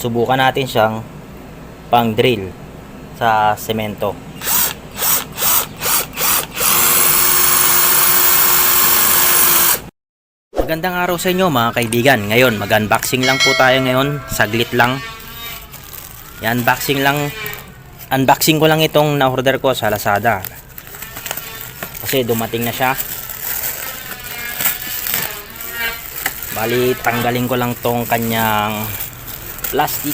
subukan natin siyang pang drill sa semento. Magandang araw sa inyo mga kaibigan. Ngayon mag-unboxing lang po tayo ngayon, saglit lang. Unboxing ko lang itong na-order ko sa Lazada. Kasi dumating na siya. Bali, tanggalin ko lang tong kanyang plastic.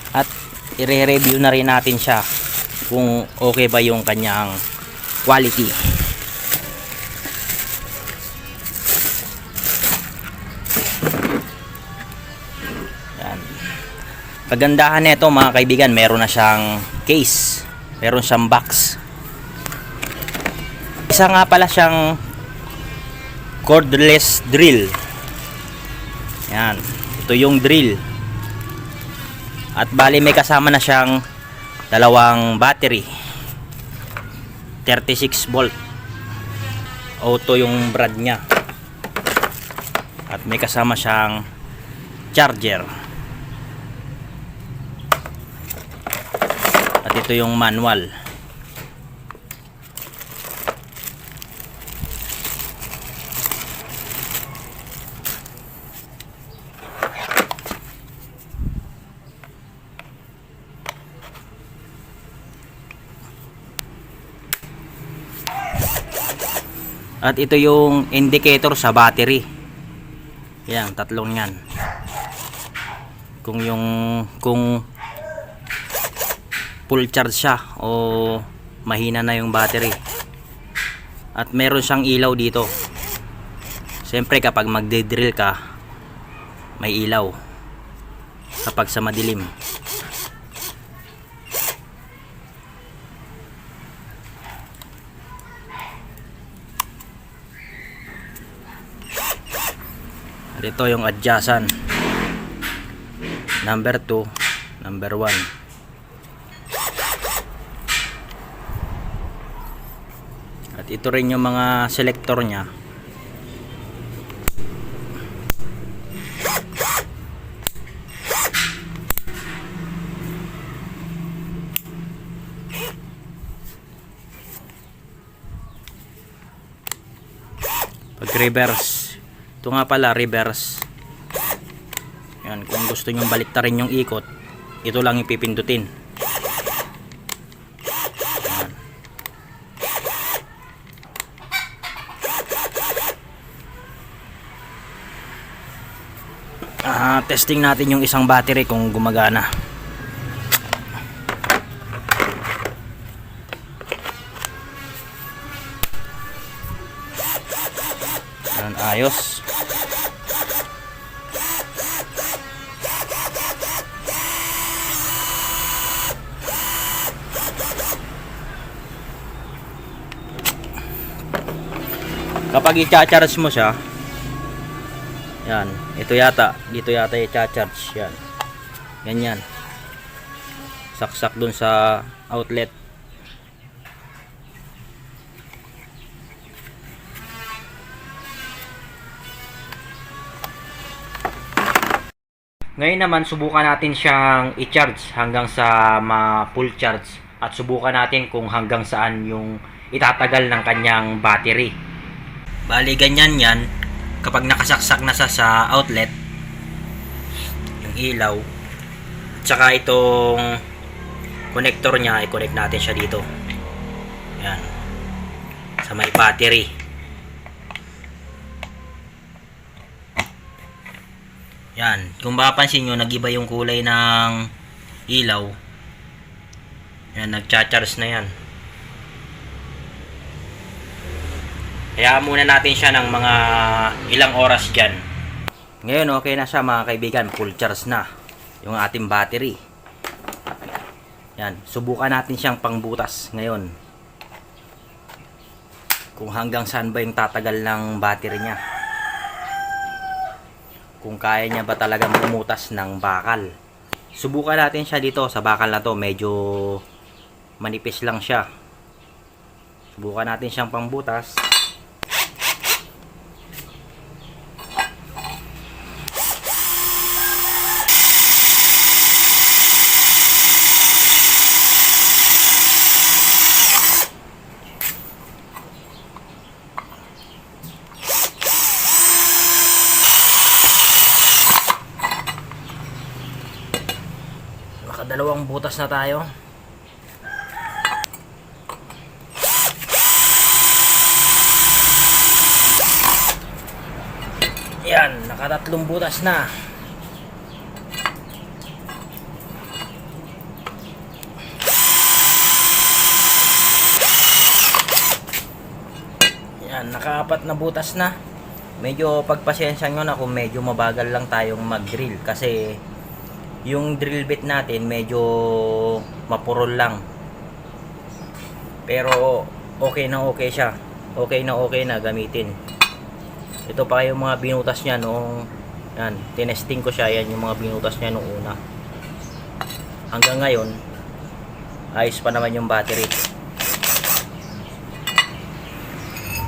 At i-review na rin natin siya kung okay ba yung kanyang quality. Yan. Kagandahan nito mga kaibigan, meron na siyang case, meron siyang box. Isa nga pala siyang cordless drill. Yan, ito yung drill. At bali may kasama na siyang dalawang battery, 36 volt. Auto yung brand niya. At may kasama siyang charger. At ito yung manual. At ito yung indicator sa battery. Yan, tatlong yan. Kung full charge siya o mahina na yung battery. At meron siyang ilaw dito. Siyempre kapag magde-drill ka, may ilaw kapag sa madilim. Ito yung adjustan number 2, number 1. At ito rin yung mga selector nya. Pag reverse, ito nga pala reverse. Yan, kung gusto nyong baliktarin yung ikot, ito lang ipipindutin. Testing natin yung isang battery kung gumagana. Yan, ayos. Kapag i-charge mo siya, yan, dito yata i-charge yan. Ganyan. Saksak dun sa outlet. Ngayon naman subukan natin siyang i-charge hanggang sa ma-full charge at subukan natin kung hanggang saan yung itatagal ng kanyang battery. Bali ganyan yan, kapag nakasaksak na sa outlet yung ilaw, tsaka itong connector nya, i-connect natin siya dito. Yan, sa may battery. Yan, kung mapapansin nyo, nag-iba yung kulay ng ilaw. Yan, nag-charge na yan. Kaya muna natin siya ng mga ilang oras dyan. Ngayon okay na siya mga kaibigan, full charge na yung ating battery. Yan, subukan natin siyang pangbutas ngayon. Kung hanggang saan ba yung tatagal ng battery niya. Kung kaya niya ba talagang bumutas ng bakal. Subukan natin siya dito sa bakal na to, medyo manipis lang siya. Subukan natin siyang pangbutas. Nakadalawang butas na tayo. Yan, nakatatlong butas na. Yan, nakaapat na butas na. Medyo pagpasensya nyo na kung medyo mabagal lang tayong mag-drill kasi yung drill bit natin medyo mapurol lang. Pero okay na okay siya. Okay na gamitin. Ito pa yung mga binutas niya noong yan, tinesting ko siya. Yan yung mga binutas niya noong una. Hanggang ngayon ayos pa naman yung battery.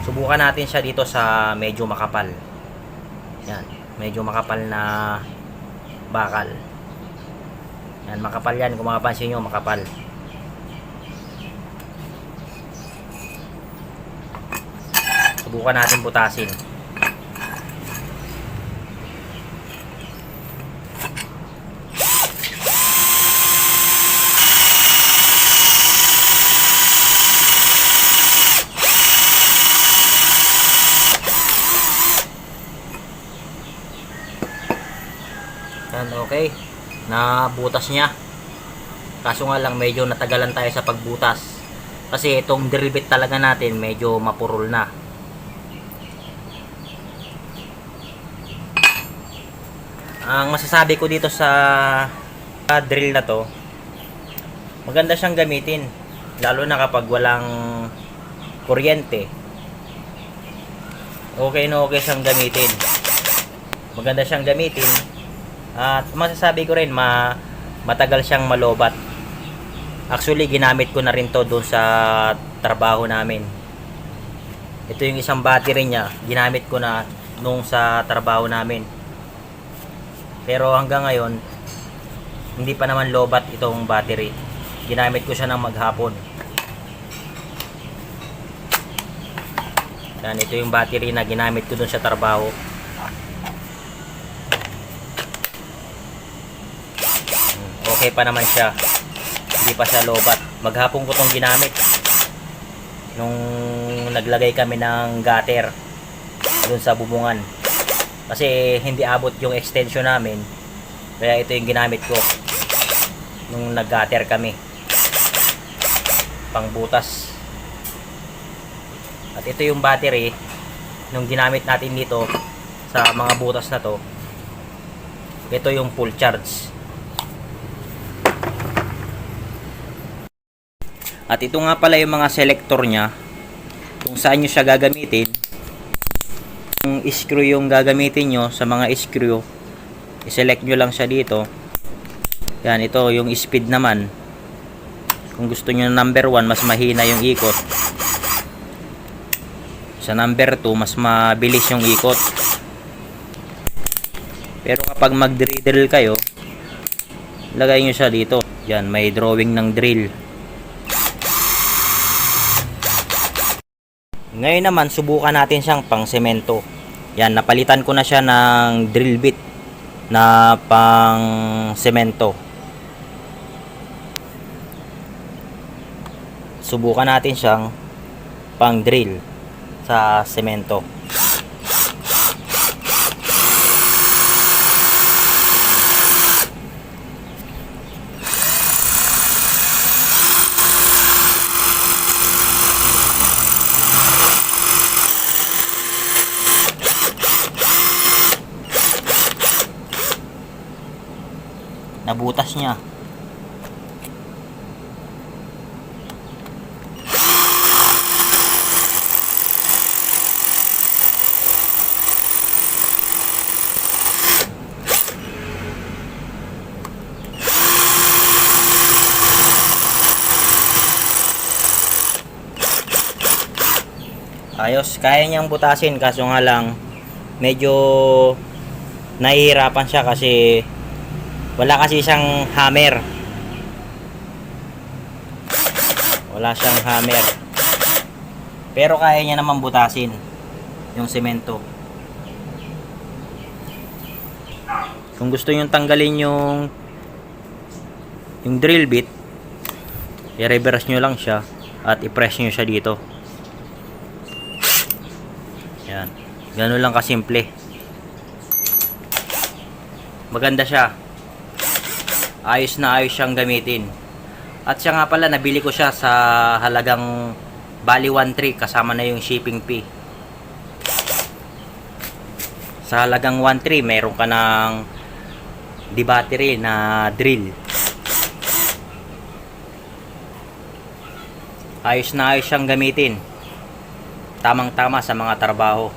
Subukan natin siya dito sa medyo makapal. Yan, medyo makapal na bakal. Yan, makapal yan. Kung makapansin nyo, makapal. Subukan natin butasin. Yan, okay. Nabutas niya. Kaso nga lang medyo natagalan tayo sa pagbutas. Kasi itong drill bit talaga natin medyo mapurol na. Ang masasabi ko dito sa drill na to, maganda siyang gamitin. Lalo na kapag walang kuryente. Okay na okay siyang gamitin. Maganda siyang gamitin. At masasabi ko rin matagal siyang malobat. Actually ginamit ko na rin to doon sa trabaho namin. Ito yung isang battery niya, ginamit ko na nung sa trabaho namin. Pero hanggang ngayon hindi pa naman lobat itong battery. Ginamit ko siya ng maghapon. Yan, ito yung battery na ginamit ko doon sa trabaho. Okay pa naman siya. Hindi pa siya lobat. Maghapon ko tong ginamit nung naglagay kami ng gutter dun sa bubungan. Kasi hindi abot yung extension namin. Kaya ito yung ginamit ko nung nag-gutter kami. Pangbutas. At ito yung battery nung ginamit natin dito sa mga butas na to. Ito yung full charge. At ito nga pala yung mga selector nya kung saan nyo siya gagamitin. Yung screw yung gagamitin nyo, sa mga screw i-select nyo lang siya dito. Yan, ito yung speed naman. Kung gusto nyo number 1 mas mahina yung ikot, sa number 2 mas mabilis yung ikot. Pero kapag mag-drill kayo, lagay nyo siya dito. Yan, may drawing ng drill. Ngayon naman, subukan natin siyang pang semento. Yan, napalitan ko na siya ng drill bit na pang semento. Subukan natin siyang pang drill sa semento. Nabutas niya. Ayos, kaya niyang butasin, kaso nga lang medyo nahihirapan siya kasi wala kasi siyang hammer. Wala siyang hammer. Pero kaya niya naman butasin yung semento. Kung gusto niyo tanggalin yung Yung drill bit, i-reverse nyo lang siya at i-press nyo siya dito. Yan. Ganun lang kasimple. Maganda siya. Ayos na ayos siyang gamitin. At siya nga pala, nabili ko siya sa halagang bali 1.3 kasama na yung shipping fee. Sa halagang 1.3 meron ka ng di-battery na drill. Ayos na ayos siyang gamitin. Tamang-tama sa mga trabaho.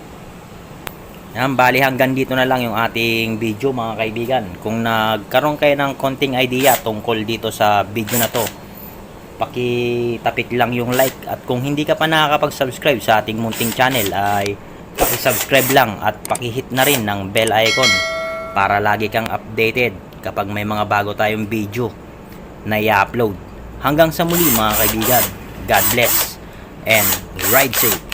Yan, bali hanggang dito na lang yung ating video mga kaibigan. Kung nagkaroon kayo ng konting idea tungkol dito sa video na to, pakitapik lang yung like. At kung hindi ka pa nakakapag-subscribe sa ating munting channel ay pakisubscribe lang at pakihit na rin ng bell icon para lagi kang updated kapag may mga bago tayong video na i-upload. Hanggang sa muli mga kaibigan, God bless and ride safe.